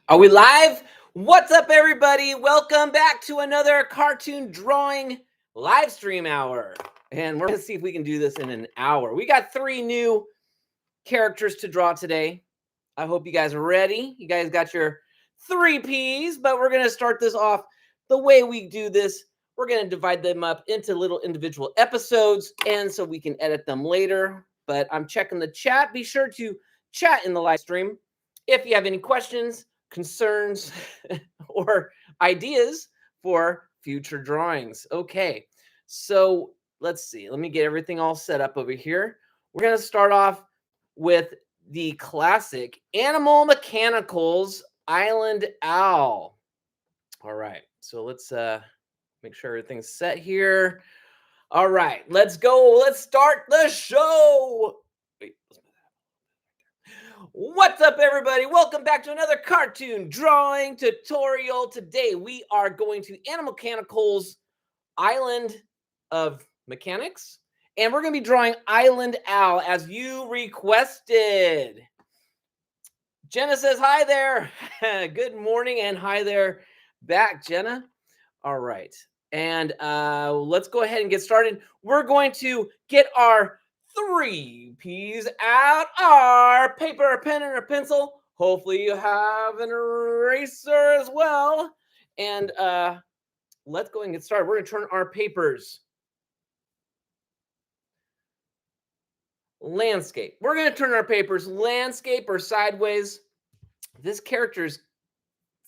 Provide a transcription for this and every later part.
Are we live? What's up, everybody? Welcome back to another cartoon drawing live stream hour. And we're going to see if we can do this in an hour. We got 3 new characters to draw today. I hope you guys are ready. You guys got your 3 Ps, but we're going to start this off the way we do this. We're going to divide them up into little individual episodes, and so we can edit them later. But I'm checking the chat. Be sure to chat in the live stream if you have any questions, concerns, or ideas for future drawings. Okay, so let's see. Let me get everything all set up over here. We're going to start off with the classic Animal Mechanicals Islandowl. All right, so let's make sure everything's set here. All right, let's go. Let's start the show. Wait, what's up, everybody? Welcome back to another cartoon drawing tutorial. Today we are going to Animal Mechanicals Island of Mechanics, and we're going to be drawing Islandowl as you requested. Jenna says hi there. Good morning, and hi there back, Jenna. All right, and let's go ahead and get started. We're going to get our 3 Ps out, our paper, a pen, and a pencil. Hopefully you have an eraser as well. And let's go ahead and get started. We're going to turn our papers landscape. We're going to turn our papers landscape or sideways. This character is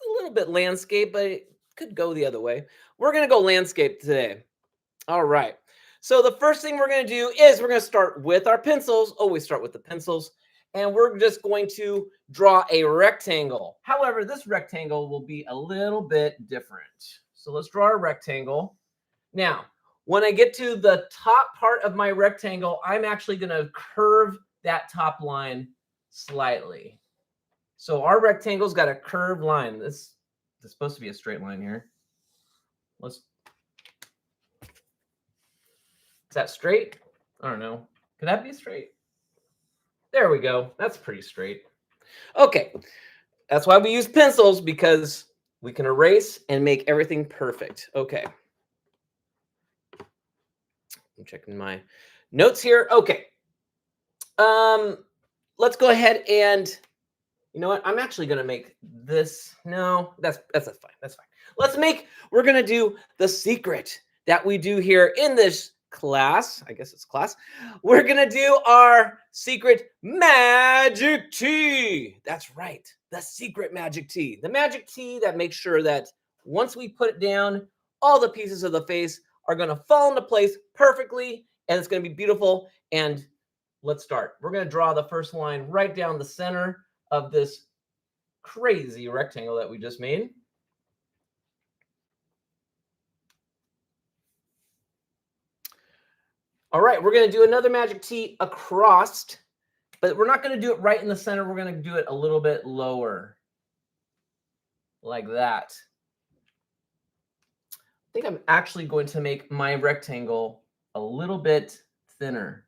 a little bit landscape, but it could go the other way. We're going to go landscape today. All right. So the first thing we're going to do is we're going to start with our pencils. Always start with the pencils. And we're just going to draw a rectangle. However, this rectangle will be a little bit different. So let's draw a rectangle. Now, when I get to the top part of my rectangle, I'm actually going to curve that top line slightly. So our rectangle's got a curved line. This is supposed to be a straight line here. Is that straight? I don't know. Could that be straight? There we go. That's pretty straight. Okay. That's why we use pencils, because we can erase and make everything perfect. Okay. I'm checking my notes here. Okay. Let's go ahead and, you know what? I'm actually going to make this. No, that's fine. That's fine. We're going to do the secret that we do here in this class. I guess it's class. We're going to do our secret magic tea. That's right. The secret magic tea. The magic tea that makes sure that once we put it down, all the pieces of the face are going to fall into place perfectly, and it's going to be beautiful. And let's start. We're going to draw the first line right down the center of this crazy rectangle that we just made. All right, we're going to do another magic T across, but we're not going to do it right in the center. We're going to do it a little bit lower, like that. I think I'm actually going to make my rectangle a little bit thinner.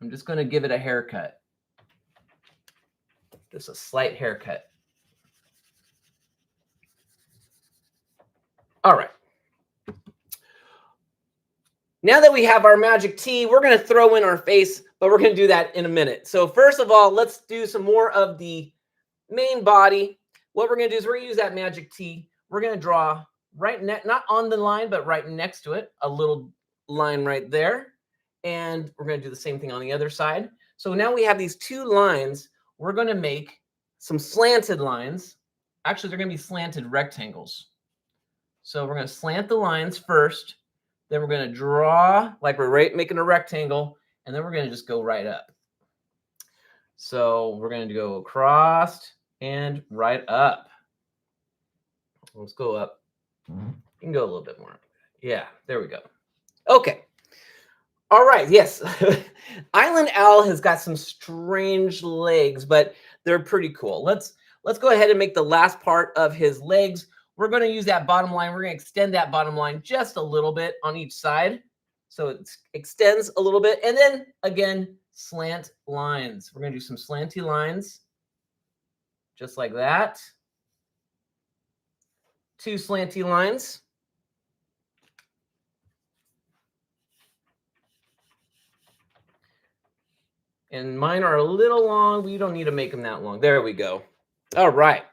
I'm just going to give it a haircut. Just a slight haircut. All right. Now that we have our magic T, we're going to throw in our face, but we're going to do that in a minute. So first of all, let's do some more of the main body. What we're going to do is we're going to use that magic T. We're going to draw not on the line, but right next to it, a little line right there. And we're going to do the same thing on the other side. So now we have these 2 lines. We're going to make some slanted lines. Actually, they're going to be slanted rectangles. So we're going to slant the lines first. Then we're going to draw like we're making a rectangle, and then we're going to just go right up. So we're going to go across and right up. Let's go up. You can go a little bit more. Yeah, there we go. Okay. All right, yes. Islandowl has got some strange legs, but they're pretty cool. Let's go ahead and make the last part of his legs. We're going to use that bottom line. We're going to extend that bottom line just a little bit on each side. So it extends a little bit. And then, again, slant lines. We're going to do some slanty lines, just like that. two slanty lines. And mine are a little long. We don't need to make them that long. There we go. All right.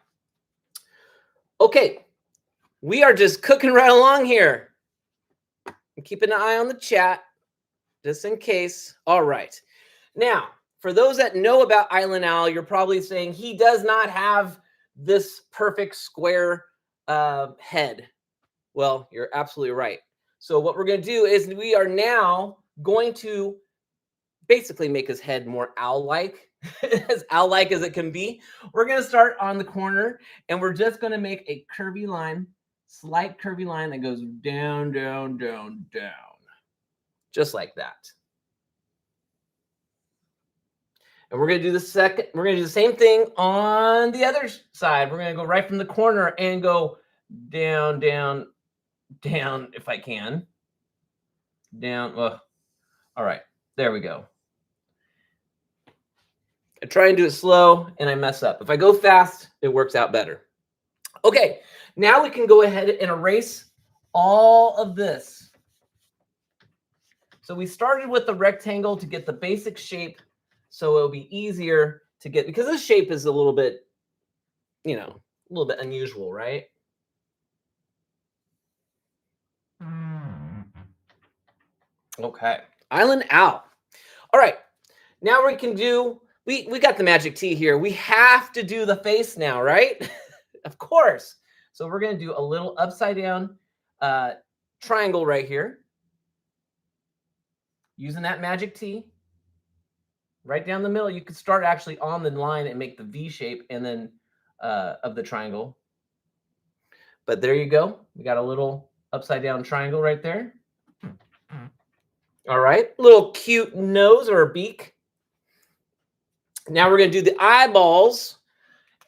Okay. We are just cooking right along here. I'm keeping an eye on the chat just in case. All right. Now, for those that know about Islandowl, you're probably saying he does not have this perfect square head. Well, you're absolutely right. So what we're going to do is we are now going to basically make his head more owl-like, as owl-like as it can be. We're going to start on the corner, and we're just going to make a curvy line, slight curvy line that goes down, down, down, down, just like that. And we're going to do we're going to do the same thing on the other side. We're going to go right from the corner and go down, down, down, if I can. Down. Oh. All right. There we go. I try and do it slow and I mess up. If I go fast, it works out better. Okay. Now we can go ahead and erase all of this. So we started with the rectangle to get the basic shape, so it'll be easier to get, because this shape is a little bit, you know, a little bit unusual, right? Okay. Islandowl. All right. Now we can do, we got the magic T here. We have to do the face now, right? Of course. So we're going to do a little upside down triangle right here. Using that magic T. Right down the middle. You could start actually on the line and make the V shape and then of the triangle. But there you go. We got a little upside down triangle right there. All right. Little cute nose or beak. Now we're going to do the eyeballs.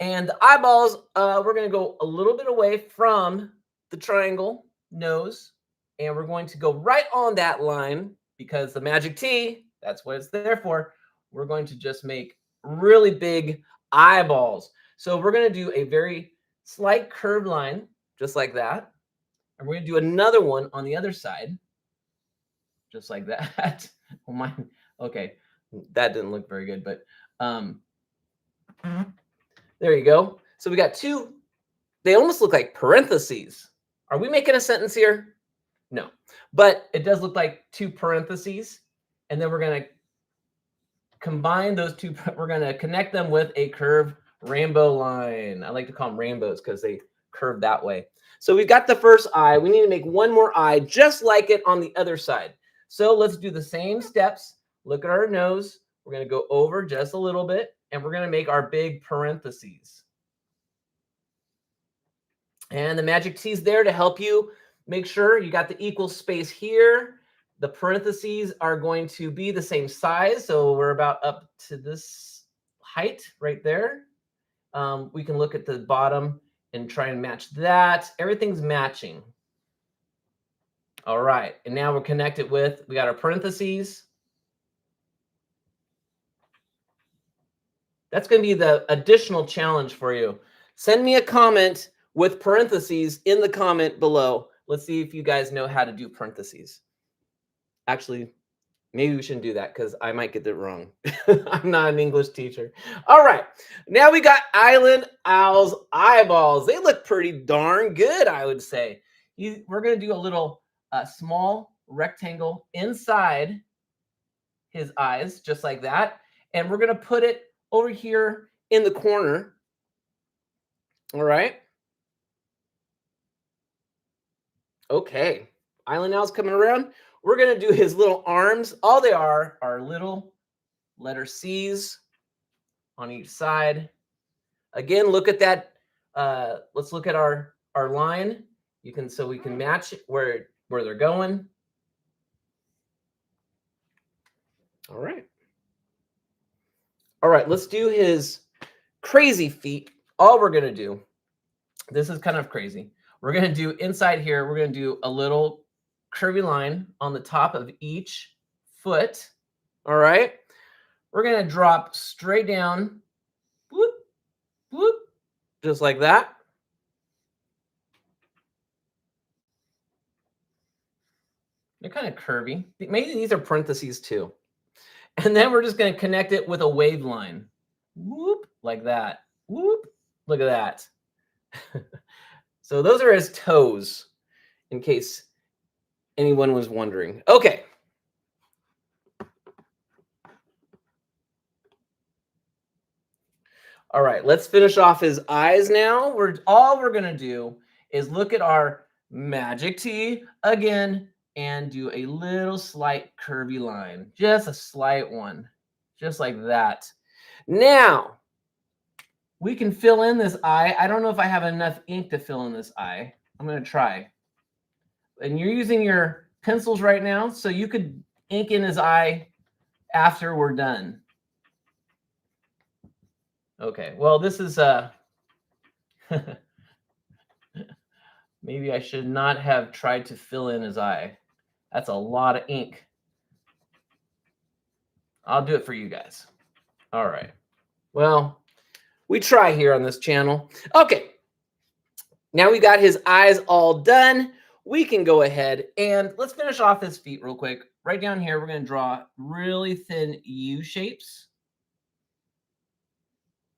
And the eyeballs, we're going to go a little bit away from the triangle nose. And we're going to go right on that line because the magic T, that's what it's there for. We're going to just make really big eyeballs. So we're going to do a very slight curved line, just like that. And we're going to do another one on the other side, just like that. Oh, mine. Okay, that didn't look very good, but there you go. So we got two. They almost look like parentheses. Are we making a sentence here? No, but it does look like two parentheses. And then we're going to combine those two. We're going to connect them with a curved rainbow line. I like to call them rainbows because they curve that way. So we've got the first eye. We need to make one more eye just like it on the other side. So let's do the same steps. Look at our nose. We're going to go over just a little bit, and we're going to make our big parentheses. And the magic T is there to help you make sure you got the equal space here. The parentheses are going to be the same size. So we're about up to this height right there. We can look at the bottom and try and match that. Everything's matching. All right. And now we're connected with, we got our parentheses. That's going to be the additional challenge for you. Send me a comment with parentheses in the comment below. Let's see if you guys know how to do parentheses. Actually, maybe we shouldn't do that because I might get it wrong. I'm not an English teacher. All right. Now we got Islandowl's eyeballs. They look pretty darn good, I would say. We're going to do a little small rectangle inside his eyes, just like that. And we're going to put it over here in the corner. All right. Okay. Islandowl's coming around. We're going to do his little arms. All they are little letter C's on each side. Again, look at that. Let's look at our line. So we can match where they're going. All right. All right, let's do his crazy feet. All we're going to do, this is kind of crazy. We're going to do inside here, we're going to do a little curvy line on the top of each foot. All right. We're going to drop straight down. Whoop, whoop, just like that. They're kind of curvy. Maybe these are parentheses too. And then we're just going to connect it with a wave line. Whoop, like that. Whoop, look at that. So those are his toes, in case anyone was wondering. Okay. All right, let's finish off his eyes now. All we're going to do is look at our magic T again and do a little slight curvy line. Just a slight one. Just like that. Now, we can fill in this eye. I don't know if I have enough ink to fill in this eye. I'm going to try. And you're using your pencils right now, so you could ink in his eye after we're done. Okay, well, this is maybe I should not have tried to fill in his eye. That's a lot of ink. I'll do it for you guys. All right. Well, we try here on this channel. Okay. Now we got his eyes all done. We can go ahead and let's finish off his feet real quick. Right down here, we're going to draw really thin U shapes.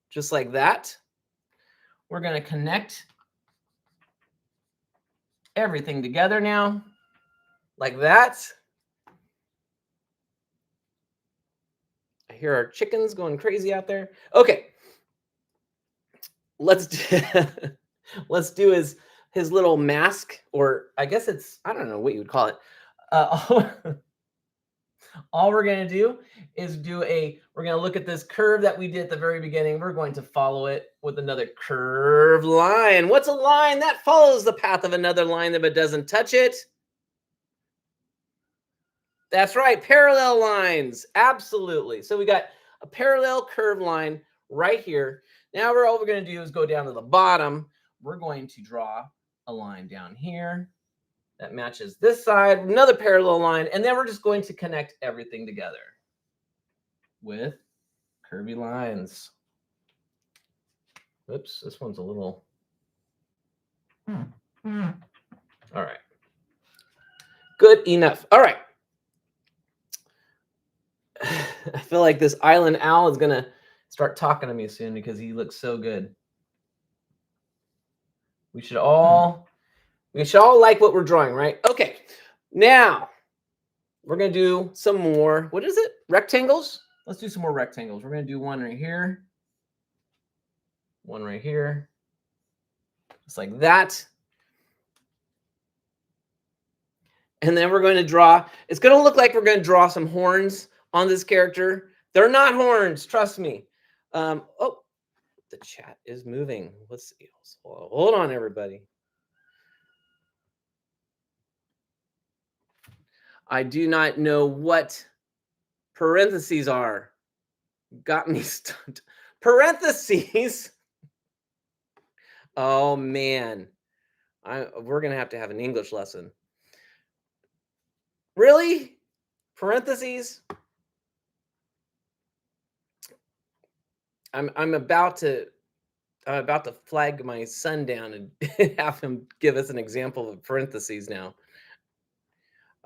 Just like that. We're going to connect everything together now, like that. I hear our chickens going crazy out there. Okay. Let's do his little mask, or I guess it's, I don't know what you would call it. All we're going to do is we're going to look at this curve that we did at the very beginning. We're going to follow it with another curved line. What's a line that follows the path of another line but doesn't touch it? That's right, parallel lines. Absolutely. So we got a parallel curved line right here. Now all we're going to do is go down to the bottom. We're going to draw a line down here that matches this side, another parallel line, and then we're just going to connect everything together with curvy lines. Oops, this one's a little... All right. Good enough. All right. I feel like this island owl is going to start talking to me soon because he looks so good. We should all like what we're drawing, right? Okay. Now, we're going to do some more. What is it? Rectangles? Let's do some more rectangles. We're going to do one right here. One right here. Just like that. And then we're going to draw. It's going to look like we're going to draw some horns on this character. They're not horns, trust me. Oh, the chat is moving. Let's see. Hold on, everybody. I do not know what parentheses are. Got me stumped. Parentheses? Oh, man. We're going to have an English lesson. Really? Parentheses? I'm about to flag my son down and have him give us an example of parentheses now.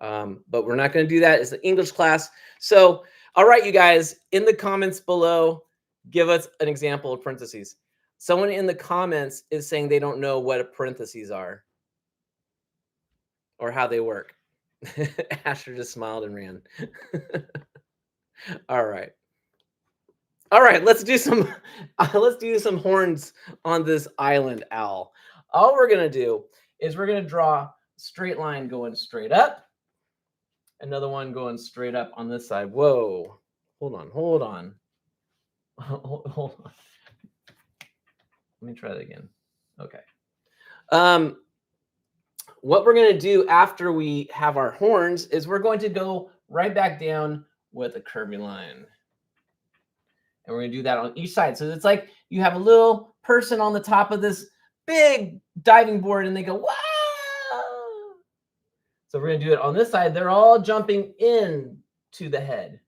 But we're not going to do that. It's an English class. So, all right, you guys, in the comments below, give us an example of parentheses. Someone in the comments is saying they don't know what parentheses are or how they work. Asher just smiled and ran. All right. All right, let's do some horns on this island owl. All we're going to do is we're going to draw a straight line going straight up. Another one going straight up on this side. Whoa. Hold on. Hold on. Let me try that again. Okay. What we're going to do after we have our horns is we're going to go right back down with a curvy line. And we're going to do that on each side. So it's like you have a little person on the top of this big diving board and they go, wow. So we're going to do it on this side. They're all jumping in to the head.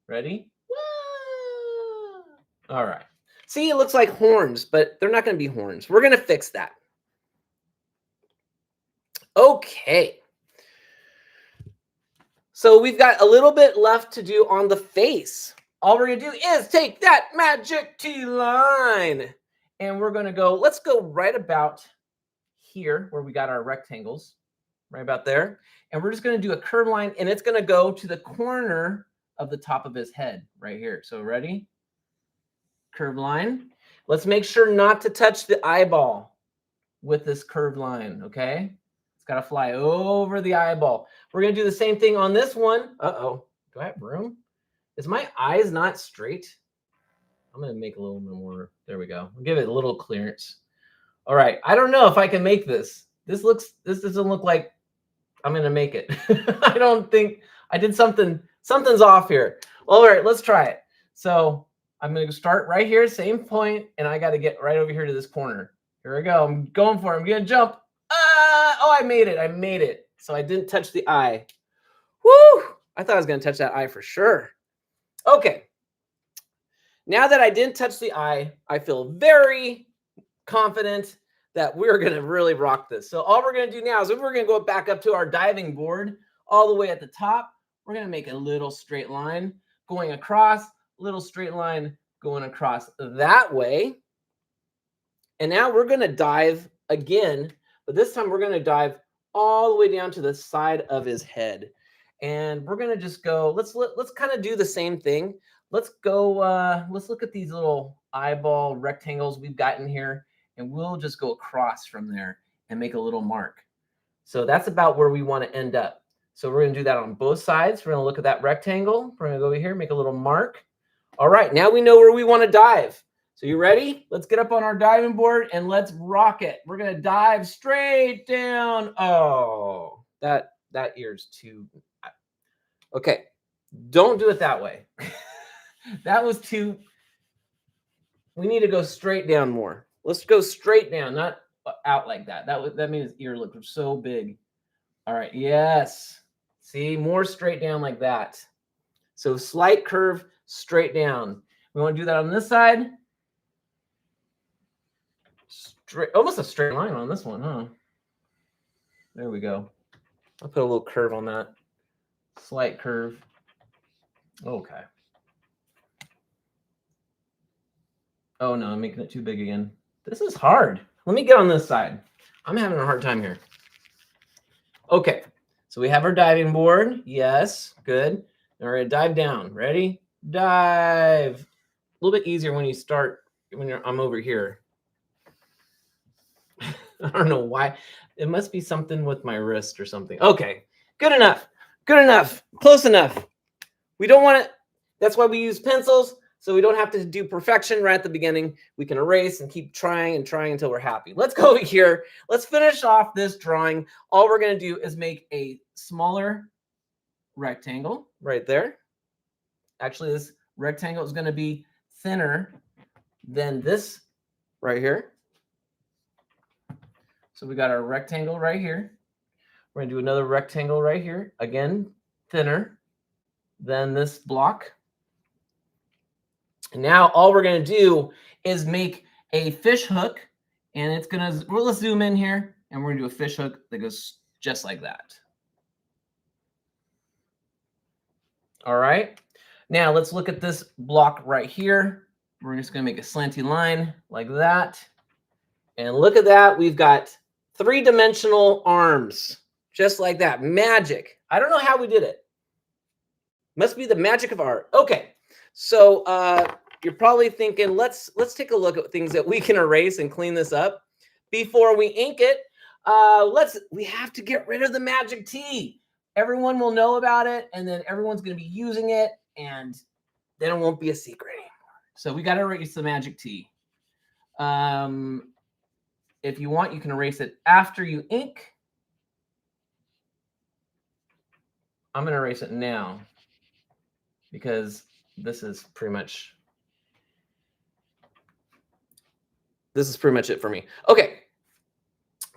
Ready? Wow. All right. See, it looks like horns, but they're not going to be horns. We're going to fix that. Okay. So we've got a little bit left to do on the face. All we're going to do is take that magic T line and we're going to go, let's go right about here where we got our rectangles, right about there. And we're just going to do a curved line and it's going to go to the corner of the top of his head right here. So ready? Curved line. Let's make sure not to touch the eyeball with this curved line, okay? It's got to fly over the eyeball. We're going to do the same thing on this one. Uh-oh. Do I have room? Is my eyes not straight? I'm going to make a little bit more. There we go. I'll give it a little clearance. All right. I don't know if I can make this. This doesn't look like I'm going to make it. I don't think I did something. Something's off here. All right. Let's try it. So I'm going to start right here, same point, and I got to get right over here to this corner. Here we go. I'm going for it. I'm going to jump. Oh, I made it. I made it. So I didn't touch the eye. Woo! I thought I was going to touch that eye for sure. Okay. Now that I didn't touch the eye, I feel very confident that we're going to really rock this. So all we're going to do now is we're going to go back up to our diving board all the way at the top. We're going to make a little straight line going across, little straight line going across that way. And now we're going to dive again, but this time we're going to dive all the way down to the side of his head. And we're going to just go, let's kind of do the same thing. Let's go, let's look at these little eyeball rectangles we've got in here, and we'll just go across from there and make a little mark. So that's about where we want to end up. So we're going to do that on both sides. We're going to look at that rectangle. We're going to go over here, make a little mark. All right, now we know where we want to dive. So you ready? Let's get up on our diving board and let's rock it. We're going to dive straight down. Oh, that ear's too. Okay, don't do it that way. That was too. We need to go straight down more. Let's go straight down, not out like that. That means his ear looked so big. All right, yes. See, more straight down like that. So slight curve, straight down. We want to do that on this side. Straight, almost a straight line on this one, huh? There we go. I'll put a little curve on that. Slight curve. Okay. Oh no, I'm making it too big again. This is hard. Let me get on this side. I'm having a hard time here. Okay, so we have our diving board. Yes, good. Now we're gonna dive down. Ready? Dive. A little bit easier when you start, I'm over here. I don't know why. It must be something with my wrist or something. Okay, good enough. Good enough. Close enough. We don't want it. That's why we use pencils, so we don't have to do perfection right at the beginning. We can erase and keep trying and trying until we're happy. Let's go over here. Let's finish off this drawing. All we're going to do is make a smaller rectangle right there. Actually, this rectangle is going to be thinner than this right here. So we got our rectangle right here. We're going to do another rectangle right here. Again, thinner than this block. And now all we're going to do is make a fish hook. And it's going to, well, let's zoom in here. And we're going to do a fish hook that goes just like that. All right. Now let's look at this block right here. We're just going to make a slanty line like that. And look at that. We've got three-dimensional arms, just like that. Magic. I don't know how we did it. Must be the magic of art. Okay, so you're probably thinking, let's take a look at things that we can erase and clean this up before we ink it. We have to get rid of the magic T. Everyone will know about it, and then everyone's going to be using it, and then it won't be a secret anymore. So we got to erase the magic T. If you want, you can erase it after you ink. I'm going to erase it now because this is pretty much it for me. Okay,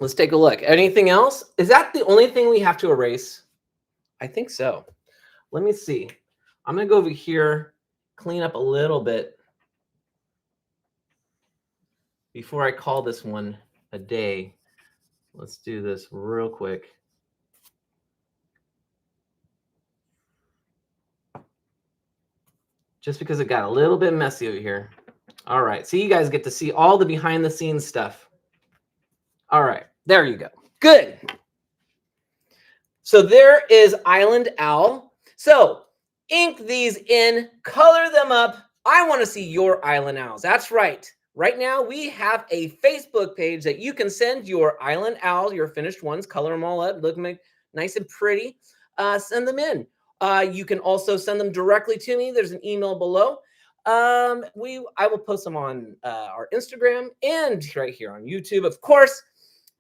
let's take a look. Anything else? Is that the only thing we have to erase? I think so. Let me see. I'm going to go over here, clean up a little bit before I call this one a day. Let's do this real quick. just because it got a little bit messy over here. All right, so you guys get to see all the behind the scenes stuff. All right, there you go. Good. So there is Islandowl. So ink these in, color them up. I want to see your Island Owls. That's right. Right now we have a Facebook page that you can send your Island Owls, your finished ones, color them all up, look nice and pretty. Send them in. You can also send them directly to me. There's an email below. I will post them on our Instagram and right here on YouTube, of course.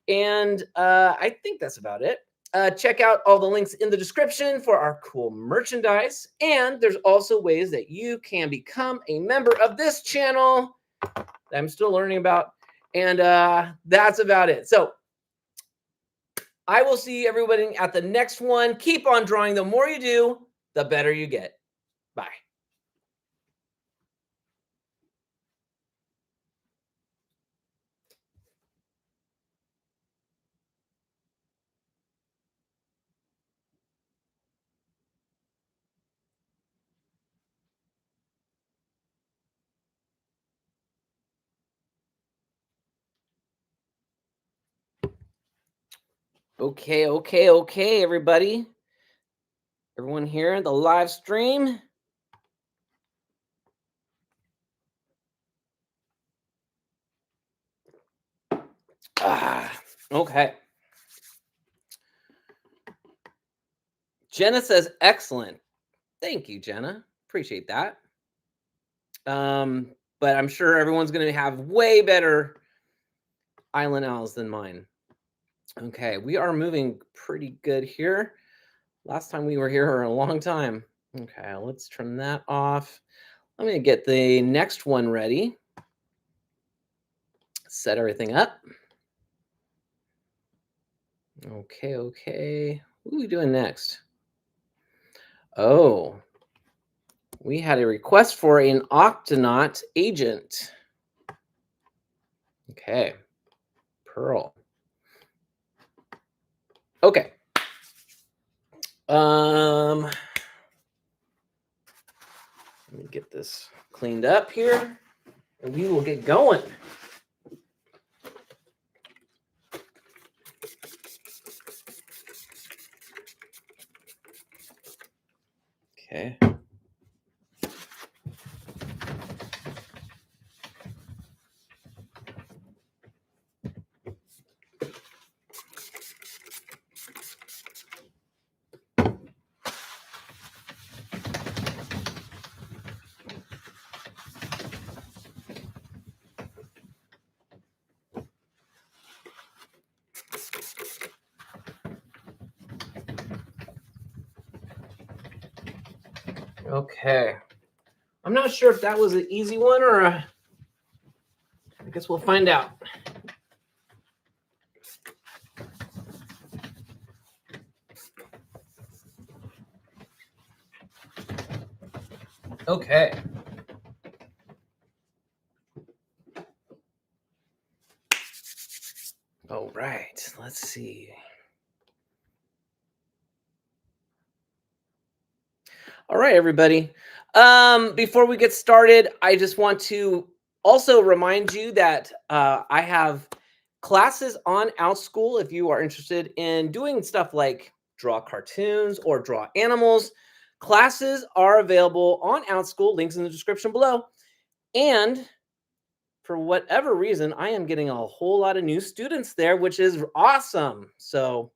And I think that's about it. Check out all the links in the description for our cool merchandise. And there's also ways that you can become a member of this channel that I'm still learning about. And that's about it. So I will see everybody at the next one. Keep on drawing. The more you do, the better you get. Bye. Okay, everybody. Everyone here in the live stream. Okay. Jenna says, excellent. Thank you, Jenna. Appreciate that. But I'm sure everyone's going to have way better Island Owls than mine. Okay, we are moving pretty good here. Last time we were here for a long time. Okay, let's turn that off. I'm going to get the next one ready. Set everything up. Okay. What are we doing next? Oh, we had a request for an Octonaut agent. Okay, Pearl. Okay. Let me get this cleaned up here, and we will get going. Okay. Okay. I'm not sure if that was an easy one or I guess we'll find out. Okay. All right. Let's see. All right, everybody. Before we get started, I just want to also remind you that I have classes on OUTSCHOOL if you are interested in doing stuff like draw cartoons or draw animals. Classes are available on OUTSCHOOL, links in the description below. And for whatever reason, I am getting a whole lot of new students there, which is awesome. So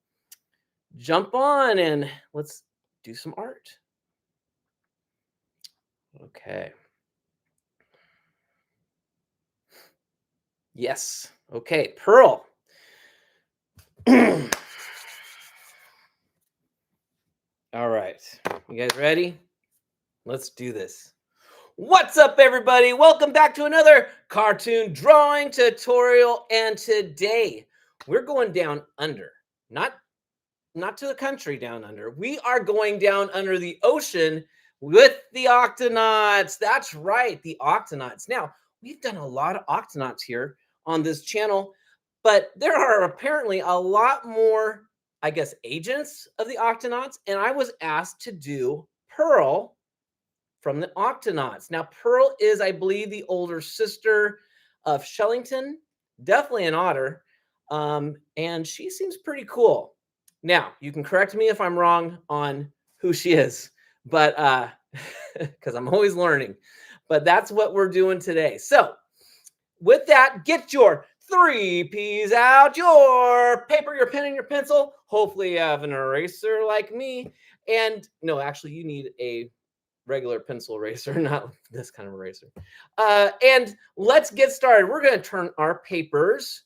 jump on and let's do some art. Okay. Yes. Okay, Pearl. All right. You guys ready? Let's do this. What's up, everybody? Welcome back to another cartoon drawing tutorial. And today we're going down under. Not to the country down under. We are going down under the ocean with the Octonauts. That's right, the Octonauts. Now, we've done a lot of Octonauts here on this channel, but there are apparently a lot more, I guess, agents of the Octonauts, and I was asked to do Pearl from the Octonauts. Now, Pearl is, I believe, the older sister of Shellington, definitely an otter, and she seems pretty cool. Now, you can correct me if I'm wrong on who she is, but because I'm always learning. But that's what we're doing today. So, with that, get your 3 P's out, your paper, your pen, and your pencil. Hopefully you have an eraser like me. And no, actually, you need a regular pencil eraser, not this kind of eraser. And let's get started. We're going to turn our papers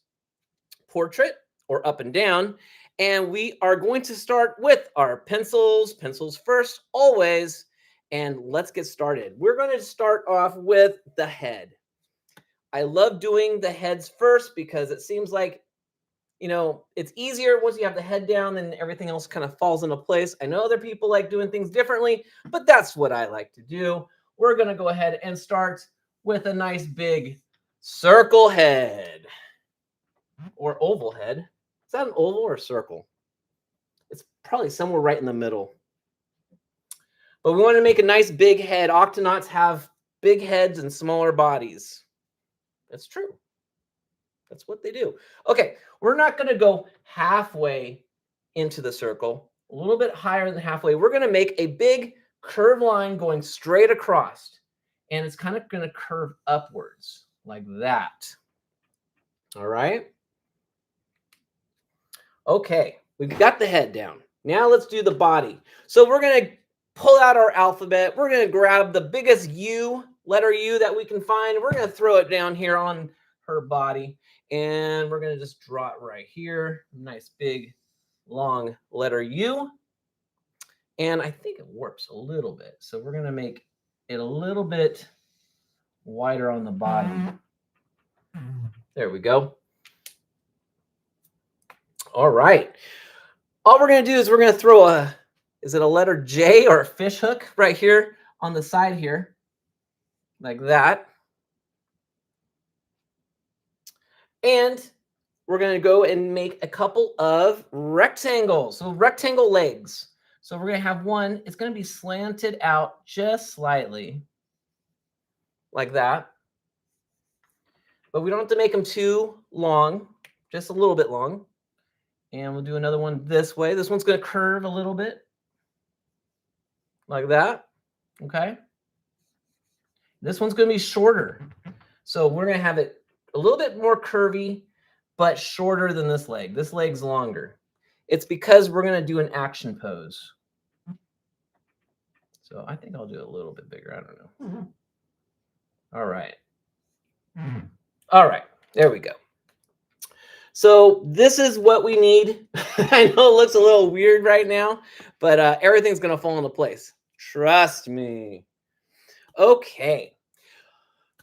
portrait or up and down. And we are going to start with our pencils. Pencils first, always. And let's get started. We're going to start off with the head. I love doing the heads first because it seems like, you know, it's easier once you have the head down and everything else kind of falls into place. I know other people like doing things differently, but that's what I like to do. We're going to go ahead and start with a nice big circle head or oval head. Is that an oval or a circle? It's probably somewhere right in the middle. But we want to make a nice big head. Octonauts have big heads and smaller bodies. That's true. That's what they do. Okay, we're not going to go halfway into the circle, a little bit higher than halfway. We're going to make a big curved line going straight across, and it's kind of going to curve upwards like that. All right. Okay, we've got the head down. Now let's do the body. So we're going to pull out our alphabet. We're going to grab the biggest U, letter U that we can find. We're going to throw it down here on her body. And we're going to just draw it right here. Nice big long letter U. And I think it warps a little bit. So we're going to make it a little bit wider on the body. There we go. All right. All we're going to do is we're going to throw a, is it a letter J or a fish hook right here on the side here, like that. And we're going to go and make a couple of rectangles. So rectangle legs. So we're going to have one. It's going to be slanted out just slightly, like that. But we don't have to make them too long, just a little bit long. And we'll do another one this way. This one's going to curve a little bit, like that. Okay. This one's going to be shorter. So we're going to have it a little bit more curvy, but shorter than this leg. This leg's longer. It's because we're going to do an action pose. So I think I'll do it a little bit bigger. I don't know. All right. All right. There we go. So this is what we need. I know it looks a little weird right now, but everything's going to fall into place. Trust me. Okay.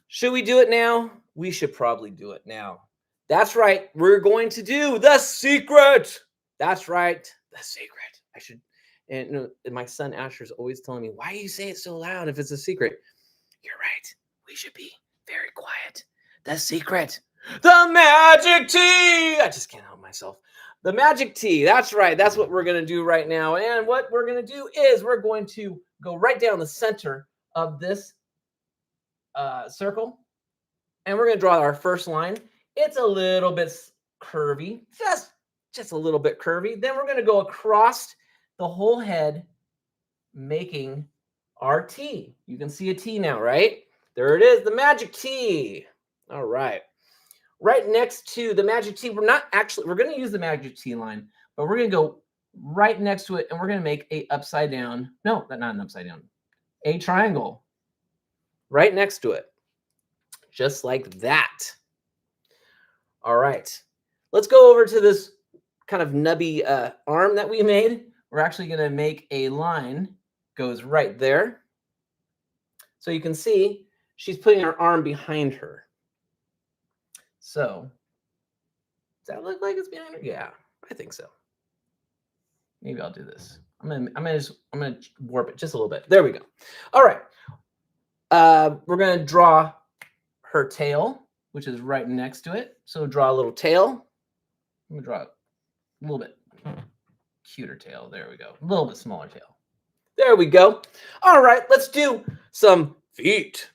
Should we do it now? We should probably do it now. That's right. We're going to do the secret. That's right. The secret. I should. And my son Asher's always telling me, why do you say it so loud if it's a secret? You're right. We should be very quiet. The secret. The magic tea. I just can't help myself. The magic tea. That's right. That's what we're going to do right now. And what we're going to do is we're going to go right down the center of this circle. And we're going to draw our first line. It's a little bit curvy, just a little bit curvy. Then we're going to go across the whole head, making our T. You can see a T now, right? There it is, the magic T. All right. Right next to the magic T, we're going to use the magic T line, but we're going to go right next to it, and we're going to make a upside down. No, not an upside down. A triangle right next to it. Just like that. All right. Let's go over to this kind of nubby arm that we made. We're actually going to make a line goes right there. So you can see she's putting her arm behind her. So does that look like it's behind her? Yeah, I think so. Maybe I'll do this. I'm gonna warp it just a little bit. There we go. All right. We're gonna draw her tail, which is right next to it. So draw a little tail. I'm gonna draw a little bit cuter tail. There we go. A little bit smaller tail. There we go. All right, let's do some feet.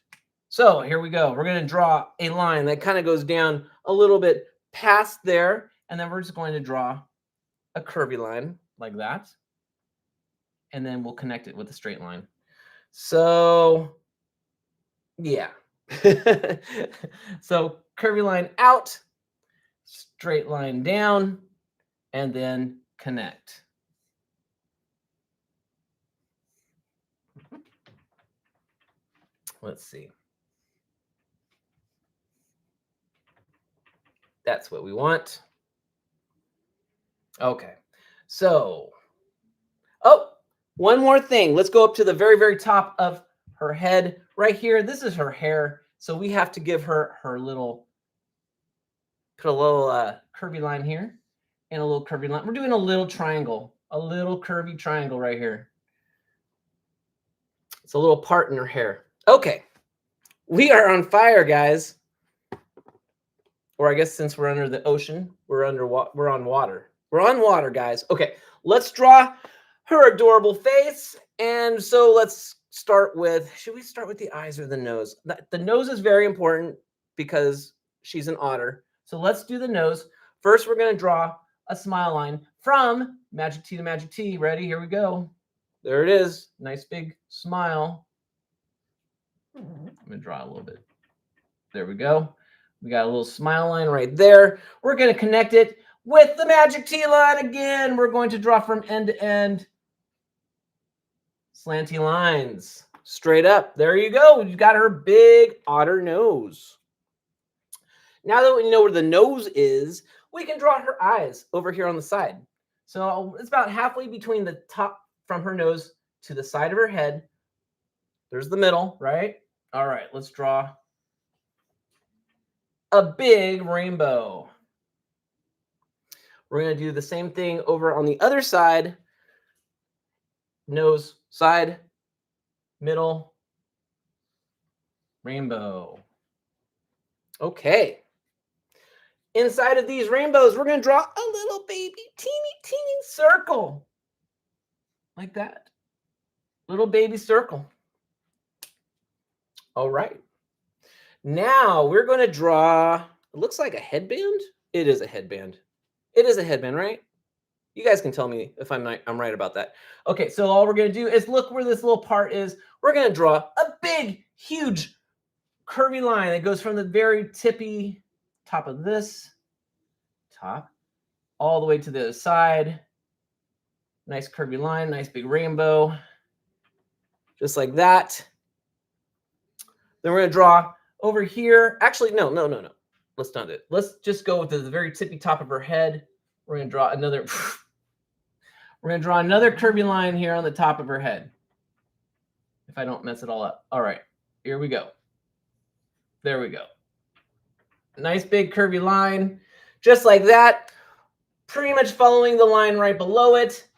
So here we go. We're going to draw a line that kind of goes down a little bit past there. And then we're just going to draw a curvy line like that. And then we'll connect it with a straight line. So, yeah. So curvy line out, straight line down, and then connect. Let's see. That's what we want. Okay. So, oh, one more thing. Let's go up to the very, very top of her head right here. This is her hair. So we have to give her little, put a little curvy line here and a little curvy line. We're doing a little triangle, a little curvy triangle right here. It's a little part in her hair. Okay. We are on fire, guys. Or I guess since we're under the ocean, we're on water. We're on water, guys. Okay, let's draw her adorable face. And so let's start with, should we start with the eyes or the nose? The nose is very important because she's an otter. So let's do the nose. First, we're going to draw a smile line from Magic T to Magic T. Ready? Here we go. There it is. Nice big smile. I'm going to draw a little bit. There we go. We got a little smile line right there. We're going to connect it with the Magic T line again. We're going to draw from end to end slanty lines straight up. There you go. You've got her big otter nose. Now that we know where the nose is, we can draw her eyes over here on the side. So it's about halfway between the top from her nose to the side of her head. There's the middle, right? All right, let's draw a big rainbow. We're going to do the same thing over on the other side. Nose, side, middle, rainbow. Okay. Inside of these rainbows, we're going to draw a little baby, teeny circle. Like that. Little baby circle. All right. Now we're going to draw, it looks like a headband. It is a headband. It is a headband, right? You guys can tell me if I'm right about that. Okay, so all we're going to do is look where this little part is. We're going to draw a big, huge, curvy line that goes from the very tippy top of this top all the way to the other side. Nice curvy line, nice big rainbow. Just like that. Then we're going to draw over here. Actually, no. Let's not do it. Let's just go with the very tippy top of her head. We're going to draw another. We're going to draw another curvy line here on the top of her head. If I don't mess it all up. All right, here we go. There we go. Nice big curvy line, just like that. Pretty much following the line right below it.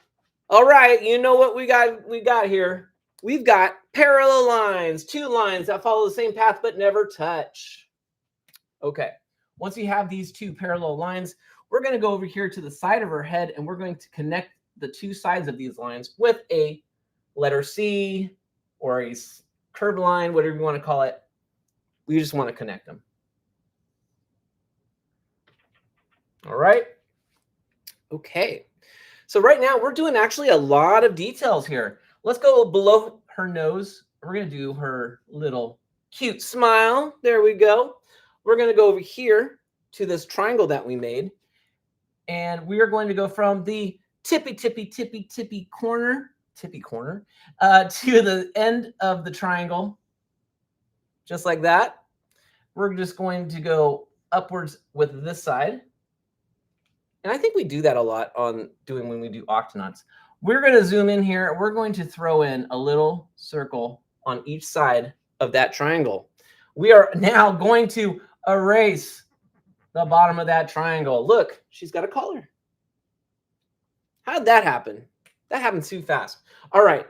All right, you know what we got here. We've got parallel lines, two lines that follow the same path but never touch. Okay, once you have these two parallel lines, we're going to go over here to the side of her head and we're going to connect the two sides of these lines with a letter C or a curved line, whatever you want to call it. We just want to connect them. All right. Okay. So right now we're doing actually a lot of details here. Let's go below her nose. We're going to do her little cute smile. There we go. We're going to go over here to this triangle that we made. And we are going to go from the tippy corner to the end of the triangle. Just like that. We're just going to go upwards with this side. And I think we do that a lot when we do Octonauts. We're going to zoom in here. We're going to throw in a little circle on each side of that triangle. We are now going to erase the bottom of that triangle. Look, she's got a collar. How'd that happen? That happened too fast. All right.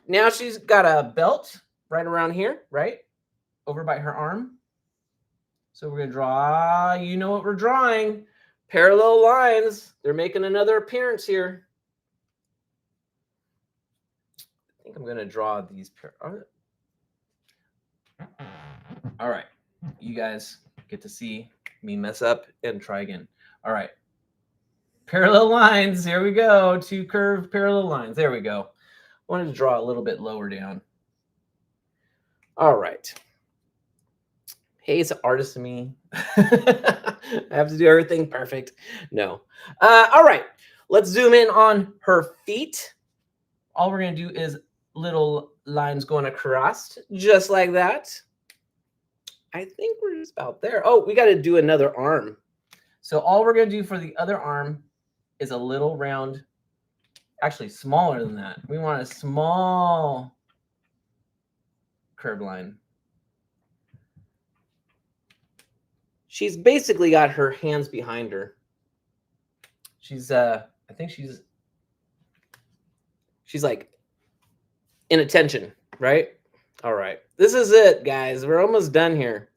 Now she's got a belt right around here, right? Over by her arm. So we're going to draw, you know what we're drawing. Parallel lines. They're making another appearance here. think I'm going to draw these. All right. You guys get to see me mess up and try again. All right. Parallel lines. Here we go. 2 curved parallel lines. There we go. I wanted to draw a little bit lower down. All right. Hey, it's an artist to me. I have to do everything perfect. No. All right. Let's zoom in on her feet. All we're going to do is little lines going across, just like that. I think we're just about there. Oh, we got to do another arm. So all we're going to do for the other arm is a little round, actually smaller than that. We want a small curve line. She's basically got her hands behind her. She's, I think she's like in attention, right? All right. This is it, guys. We're almost done here.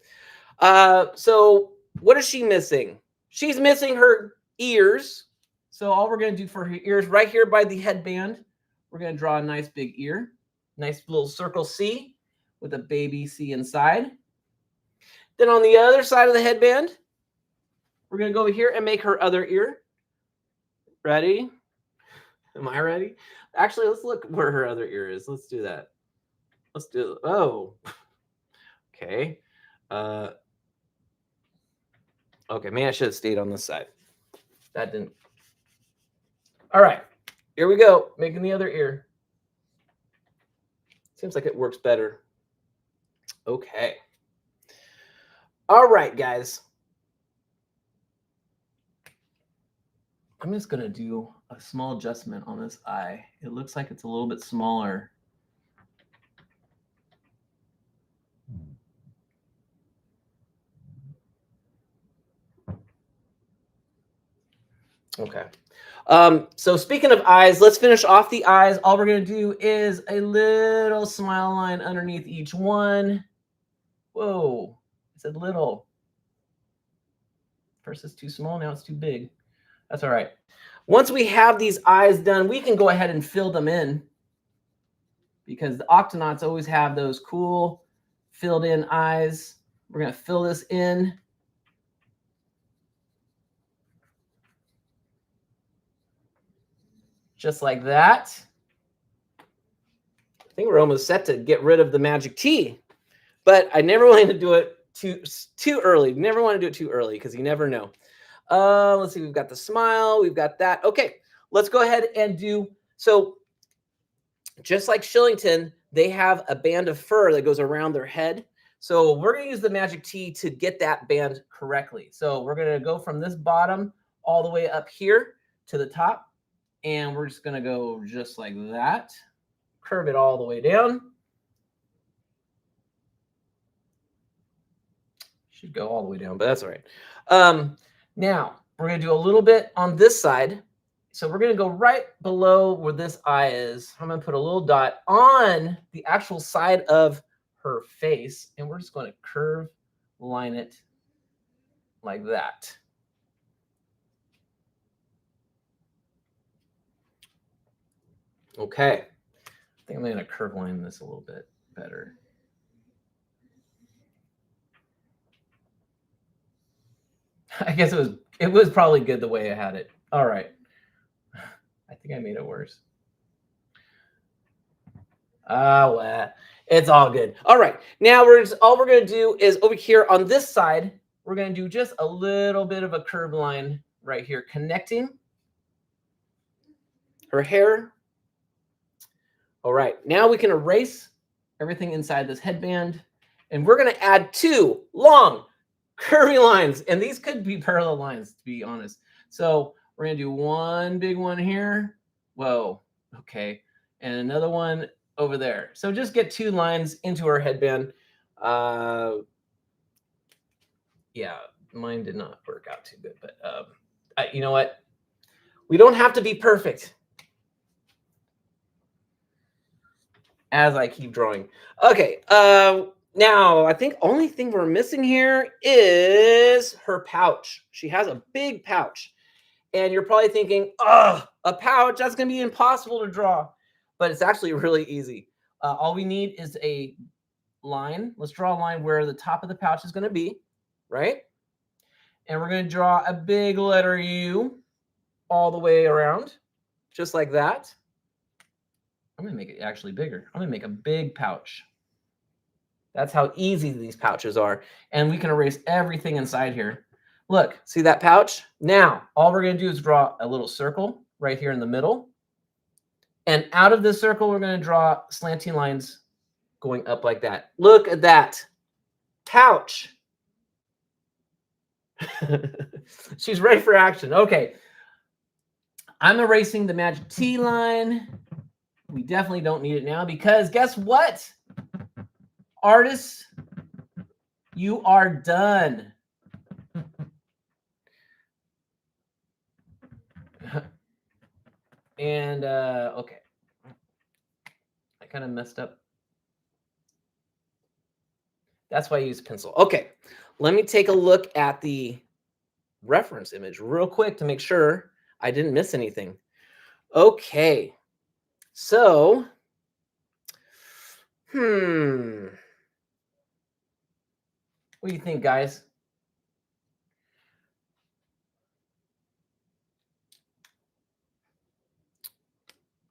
So what is she missing? She's missing her ears. So all we're going to do for her ears, right here by the headband, we're going to draw a nice big ear. Nice little circle C with a baby C inside. Then on the other side of the headband, we're going to go over here and make her other ear. Ready? Am I ready? Actually, let's look where her other ear is. Let's do that. Let's do it. Oh, okay. Okay, maybe I should have stayed on this side. That didn't. All right, here we go. Making the other ear. Seems like it works better. Okay. All right, guys. I'm just going to do a small adjustment on this eye. It looks like it's a little bit smaller. Okay. So speaking of eyes, let's finish off the eyes. All we're going to do is a little smile line underneath each one. Whoa. I said little. First it's too small, now it's too big. That's all right. Once we have these eyes done, we can go ahead and fill them in because the Octonauts always have those cool filled in eyes. We're going to fill this in. Just like that. I think we're almost set to get rid of the magic T, but I never wanted to do it too early. Never want to do it too early because you never know. Let's see. We've got the smile. We've got that. Okay, let's go ahead and do. So just like Shillington, they have a band of fur that goes around their head. So we're going to use the magic T to get that band correctly. So we're going to go from this bottom all the way up here to the top. And we're just going to go just like that. Curve it all the way down. Should go all the way down, but that's all right. Now, we're going to do a little bit on this side. So we're going to go right below where this eye is. I'm going to put a little dot on the actual side of her face. And we're just going to curve line it like that. Okay. I think I'm going to curve line this a little bit better. I guess it was probably good the way I had it. All right. I think I made it worse. Well, it's all good. All right. Now all we're going to do is over here on this side, we're going to do just a little bit of a curve line right here, connecting her hair. All right. Now we can erase everything inside this headband, and we're going to add 2 long curvy lines, and these could be parallel lines, to be honest. So we're going to do one big one here. Whoa. Okay. And another one over there. So just get 2 lines into our headband. Yeah, mine did not work out too good, but you know what? We don't have to be perfect. As I keep drawing. Okay. Now, I think only thing we're missing here is her pouch. She has a big pouch. And you're probably thinking, oh, a pouch, that's going to be impossible to draw. but it's actually really easy. All we need is a line. Let's draw a line where the top of the pouch is going to be, right? And we're going to draw a big letter U all the way around, just like that. I'm going to make it actually bigger. I'm going to make a big pouch. That's how easy these pouches are. And we can erase everything inside here. Look, see that pouch? Now, all we're going to do is draw a little circle right here in the middle. And out of this circle, we're going to draw slanting lines going up like that. Look at that pouch. She's ready for action. Okay. I'm erasing the magic T line. We definitely don't need it now because guess what? Artists, you are done. And, okay. I kind of messed up. That's why I use pencil. Okay. Let me take a look at the reference image real quick to make sure I didn't miss anything. Okay. So, what do you think, guys?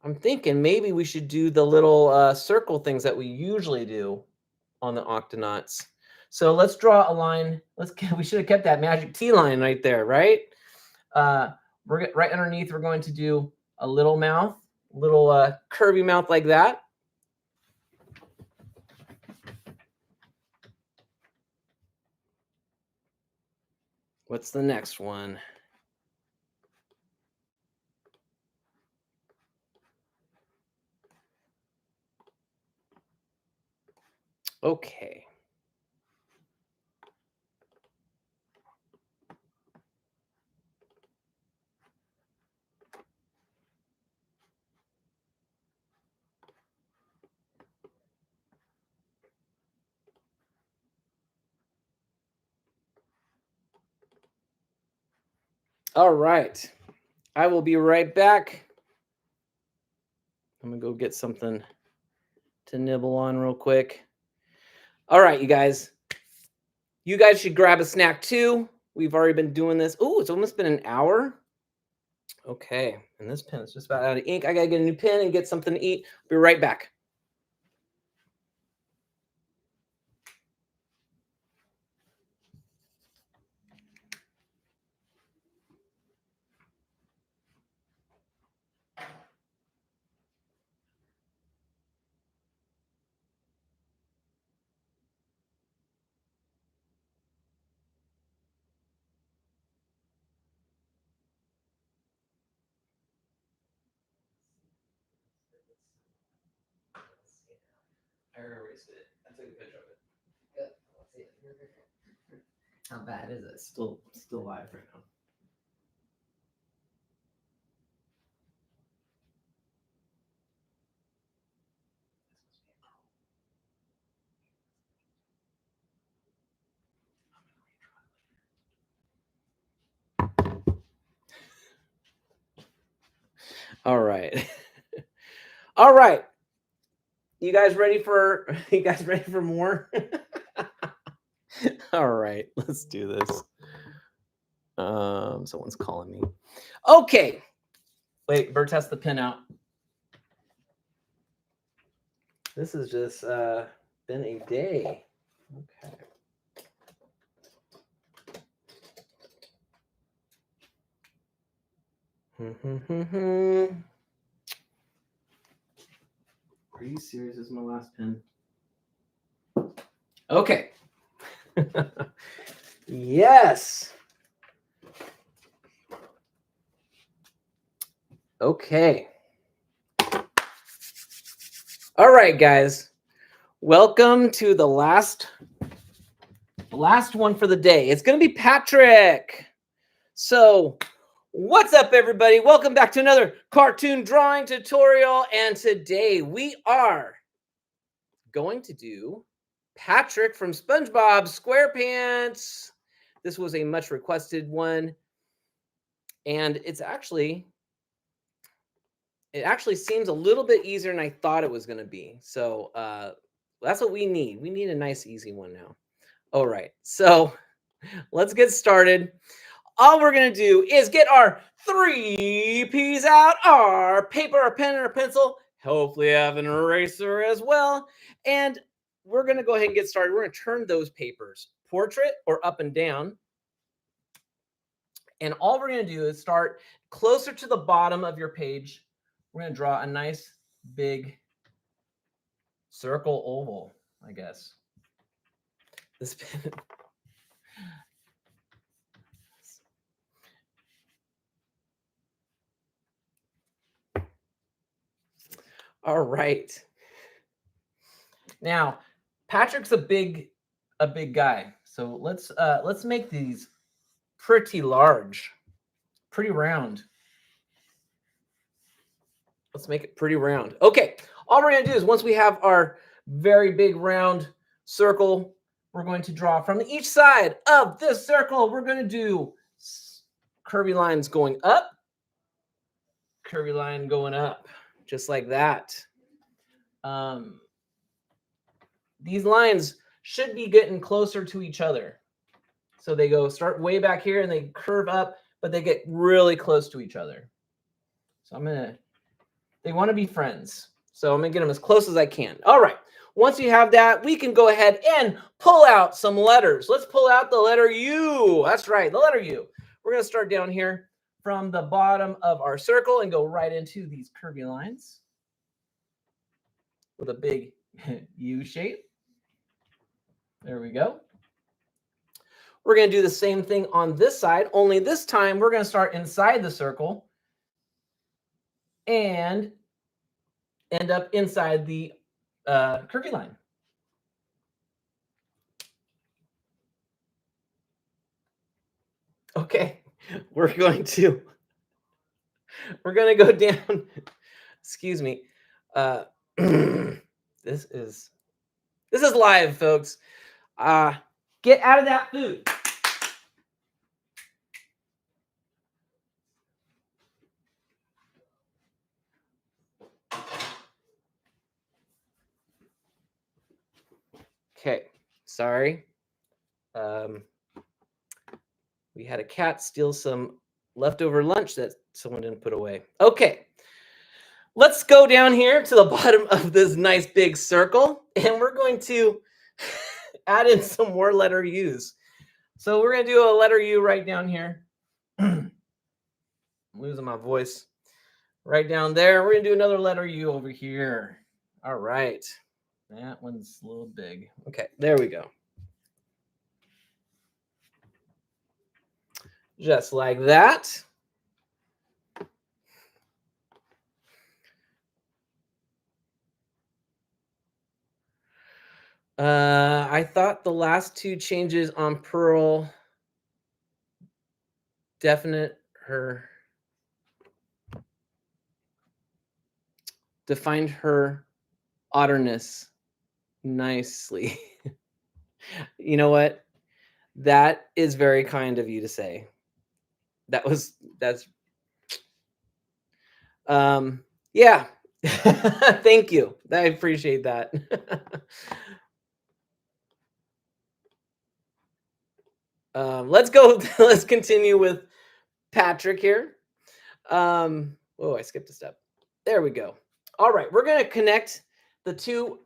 I'm thinking maybe we should do the little circle things that we usually do on the Octonauts. So let's draw a line. We should have kept that magic T line right there, right? We're right underneath. We're going to do a little mouth, little curvy mouth like that. What's the next one? Okay. All right. I will be right back. I'm going to go get something to nibble on real quick. All right, you guys. You guys should grab a snack too. We've already been doing this. Oh, it's almost been an hour. Okay. And this pen is just about out of ink. I got to get a new pen and get something to eat. Be right back. I erased it. I took a picture of it. Good. Let's see it. How bad is it? Still live right now. All right. All right. You guys ready for more? All right, let's do this. Someone's calling me. Okay. Wait, Bert, test the pin out. This has just been a day. Okay. Are you serious? This is my last pin. Okay. Yes. Okay. All right, guys. Welcome to the last one for the day. It's going to be Patrick. So, what's up, everybody? Welcome back to another cartoon drawing tutorial. And today we are going to do Patrick from SpongeBob SquarePants. This was a much requested one. And it's actually It actually seems a little bit easier than I thought it was going to be. So that's what we need. We need a nice, easy one now. All right. So let's get started. All we're going to do is get our 3Ps out, our paper, a pen, or a pencil. Hopefully have an eraser as well. And we're going to go ahead and get started. We're going to turn those papers portrait or up and down. And all we're going to do is start closer to the bottom of your page. We're going to draw a nice big circle oval, I guess. This pen. All right. Now, Patrick's a big guy. So let's make these pretty large, pretty round. Let's make it pretty round. Okay, all we're going to do is once we have our very big round circle, we're going to draw from each side of this circle. We're going to do curvy lines going up, curvy line going up, just like that. These lines should be getting closer to each other. So they start way back here and they curve up, but they get really close to each other. So they want to be friends. So I'm going to get them as close as I can. All right. Once you have that, we can go ahead and pull out some letters. Let's pull out the letter U. That's right, the letter U. We're going to start down here from the bottom of our circle and go right into these curvy lines with a big U shape. There we go. We're going to do the same thing on this side, only this time we're going to start inside the circle and end up inside the curvy line. Okay, we're going to go down. Excuse me. This is live, folks. Get out of that food. Okay, sorry. We had a cat steal some leftover lunch that someone didn't put away. Okay, let's go down here to the bottom of this nice big circle, and we're going to add in some more letter U's. So we're going to do a letter U right down here. I'm losing my voice. Right down there. We're going to do another letter U over here. All right. That one's a little big. Okay, there we go. Just like that. I thought the last two changes on Pearl defined her otterness nicely. You know what? That is very kind of you to say. Yeah. Thank you. I appreciate that. Let's continue with Patrick here. Oh, I skipped a step. There we go. All right, we're going to connect the two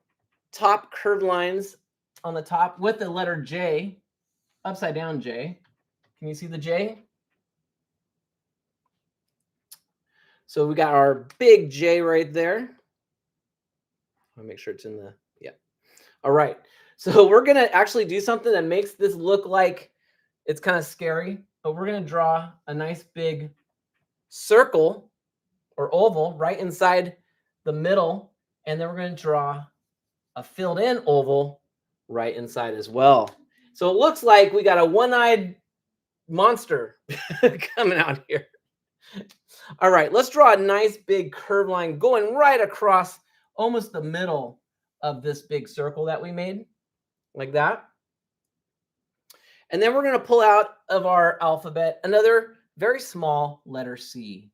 top curved lines on the top with the letter J, upside down J. Can you see the J? So we got our big J right there. I'll make sure it's in the, yeah. All right. So we're going to actually do something that makes this look like it's kind of scary, but we're going to draw a nice big circle or oval right inside the middle. And then we're going to draw a filled in oval right inside as well. So it looks like we got a one-eyed monster coming out here. All right, let's draw a nice big curve line going right across almost the middle of this big circle that we made, like that. And then we're going to pull out of our alphabet another very small letter C.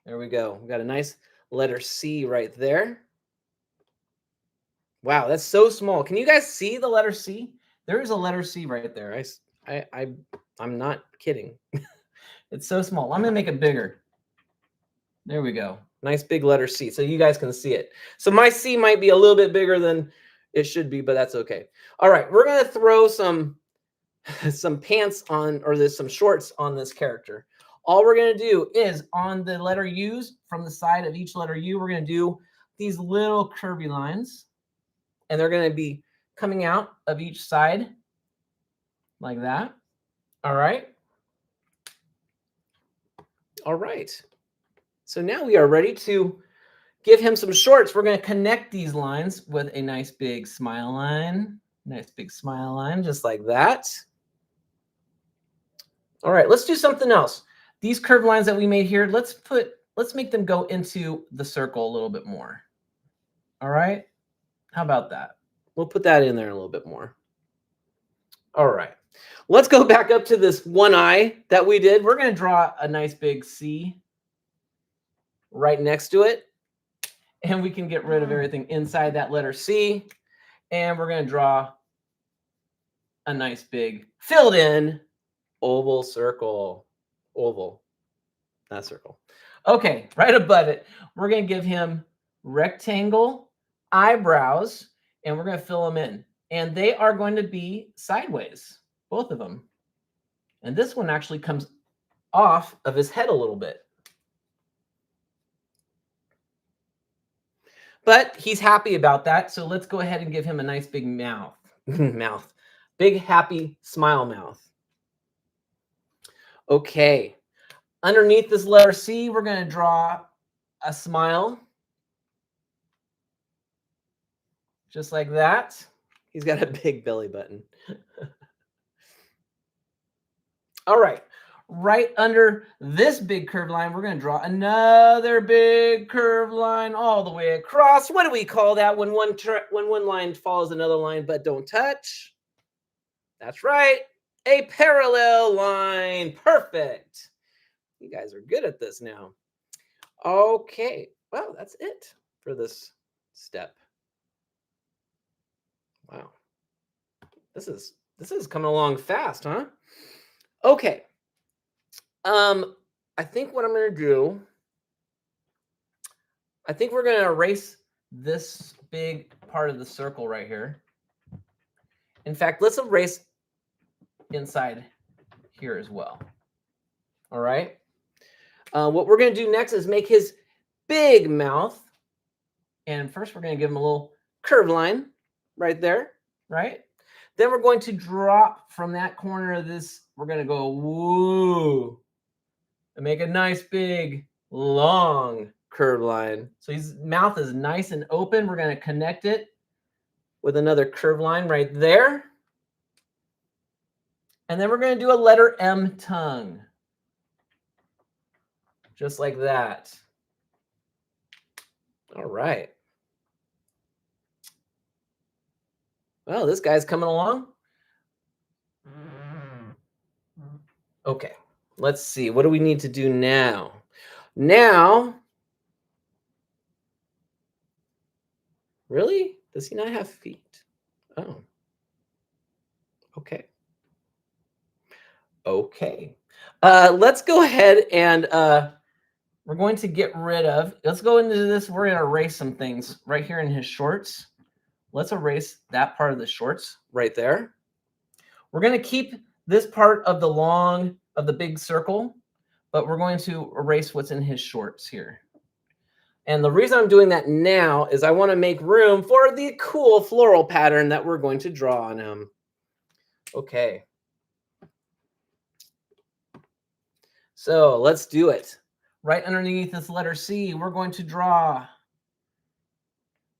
There we go. We got a nice letter C right there. Wow, that's so small. Can you guys see the letter C? There is a letter C right there. I'm not kidding. It's so small. I'm gonna make it bigger. There we go. Nice big letter C, so you guys can see it. So my C might be a little bit bigger than it should be, but that's okay. All right, we're gonna throw some pants on, or there's some shorts on this character. All we're gonna do is on the letter U's, from the side of each letter U, we're gonna do these little curvy lines, and they're gonna be coming out of each side like that. All right. All right. So now we are ready to give him some shorts. We're going to connect these lines with a nice big smile line. Nice big smile line, just like that. All right, let's do something else. These curved lines that we made here, let's make them go into the circle a little bit more. All right, how about that? We'll put that in there a little bit more. All right, let's go back up to this one eye that we did. We're going to draw a nice big C right next to it. And we can get rid of everything inside that letter C. And we're going to draw a nice big filled in oval circle. Oval, not circle. Okay, right above it, we're going to give him rectangle eyebrows, and we're going to fill them in. And they are going to be sideways, both of them. And this one actually comes off of his head a little bit. But he's happy about that, so let's go ahead and give him a nice big mouth. Big, happy smile mouth. Okay. Underneath this letter C, we're going to draw a smile. Just like that. He's got a big belly button. All right. Right under this big curved line, we're going to draw another big curved line all the way across. What do we call that when one line follows another line but don't touch? That's right, a parallel line. Perfect. You guys are good at this now. Okay, well, that's it for this step. Wow, this is coming along fast, huh? Okay. I think what I'm going to do, I think we're going to erase this big part of the circle right here. In fact, let's erase inside here as well. All right. What we're going to do next is make his big mouth. And first, we're going to give him a little curve line right there, right? Then we're going to drop from that corner of this. We're going to go woo. And make a nice big long curved line. So his mouth is nice and open. We're going to connect it with another curved line right there. And then we're going to do a letter M tongue. Just like that. All right. Well, this guy's coming along. Okay. Let's see. What do we need to do now? Now, really? Does he not have feet? Oh. Okay. Okay. Let's go ahead and we're going to get rid of, let's go into this. We're going to erase some things right here in his shorts. Let's erase that part of the shorts right there. We're going to keep this part of the big circle, but we're going to erase what's in his shorts here. And the reason I'm doing that now is I want to make room for the cool floral pattern that we're going to draw on him. Okay. So let's do it. Right underneath this letter C, we're going to draw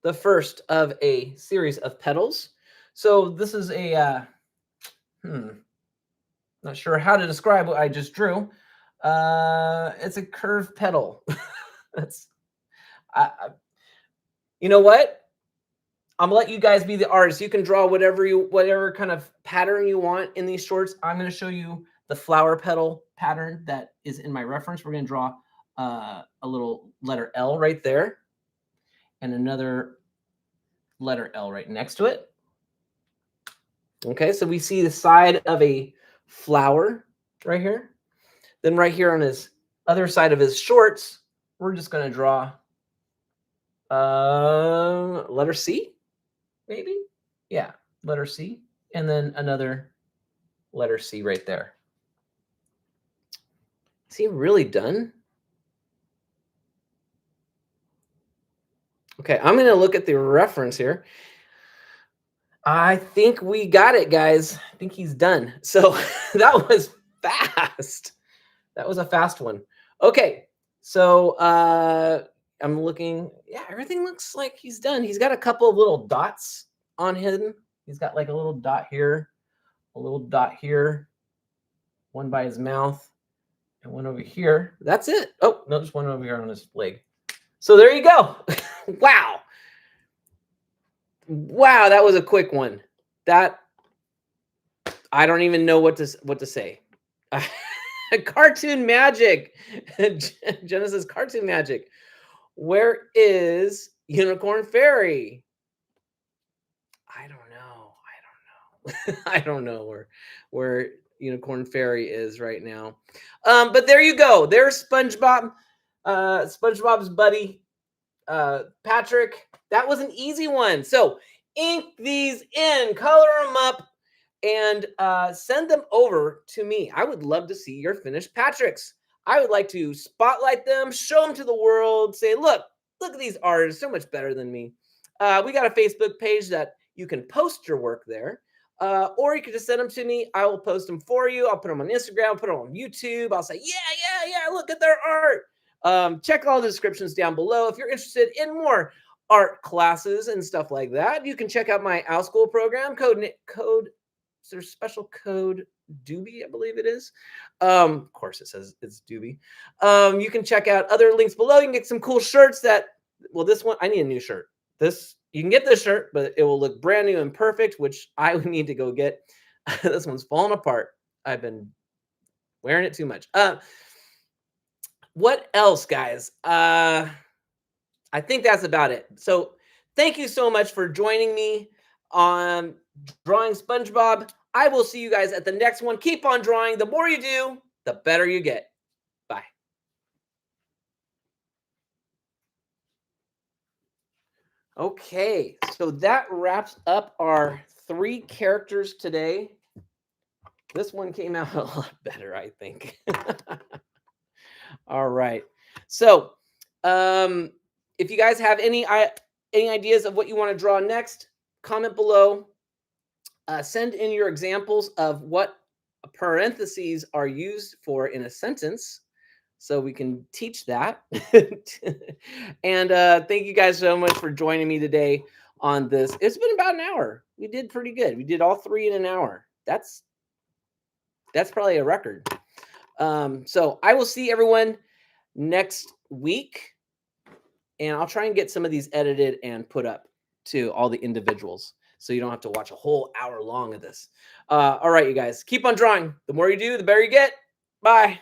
the first of a series of petals. So this is a, not sure how to describe what I just drew. It's a curved petal. You know what? I'm gonna let you guys be the artists. You can draw whatever kind of pattern you want in these shorts. I'm gonna show you the flower petal pattern that is in my reference. We're gonna draw a little letter L right there, and another letter L right next to it. Okay, so we see the side of a flower right here. Then right here on his other side of his shorts, we're just going to draw letter C, maybe? Yeah, letter C. And then another letter C right there. Is he really done? Okay, I'm going to look at the reference here. I think we got it, guys. I think he's done. So that was fast. That was a fast one. Okay, so I'm looking. Yeah, everything looks like he's done. He's got a couple of little dots on him. He's got like a little dot here, a little dot here, one by his mouth, and one over here. That's it. Oh, no, just one over here on his leg. So there you go. Wow. Wow, that was a quick one. That I don't even know what to say. Cartoon magic. Genesis cartoon magic. Where is Unicorn Fairy? I don't know. I don't know where Unicorn Fairy is right now. But there you go. There's SpongeBob. SpongeBob's buddy, Patrick. That was an easy one. So ink these in, color them up, and send them over to me. I would love to see your finished Patricks. I would like to spotlight them, show them to the world, say, look at these artists, so much better than me. We got a Facebook page that you can post your work there, or you can just send them to me. I will post them for you. I'll put them on Instagram, put them on YouTube. I'll say, yeah, look at their art. Check all the descriptions down below. If you're interested in more art classes and stuff like that, you can check out my OUTSCHOOL program, there's special code Doobie, I believe it is. Of course it says it's Doobie. You can check out other links below. You can get some cool shirts this one, I need a new shirt. You can get this shirt, but it will look brand new and perfect, which I would need to go get. This one's falling apart. I've been wearing it too much. What else, guys? I think that's about it. So thank you so much for joining me on Drawing SpongeBob. I will see you guys at the next one. Keep on drawing. The more you do, the better you get. Bye. Okay, so that wraps up our 3 characters today. This one came out a lot better, I think. All right. So, if you guys have any ideas of what you want to draw next, comment below. Send in your examples of what parentheses are used for in a sentence so we can teach that. And thank you guys so much for joining me today on this. It's been about an hour. We did pretty good. We did all 3 in an hour. That's probably a record. So I will see everyone next week, and I'll try and get some of these edited and put up to all the individuals, so you don't have to watch a whole hour long of this. All right, you guys, keep on drawing. The more you do, the better you get. Bye.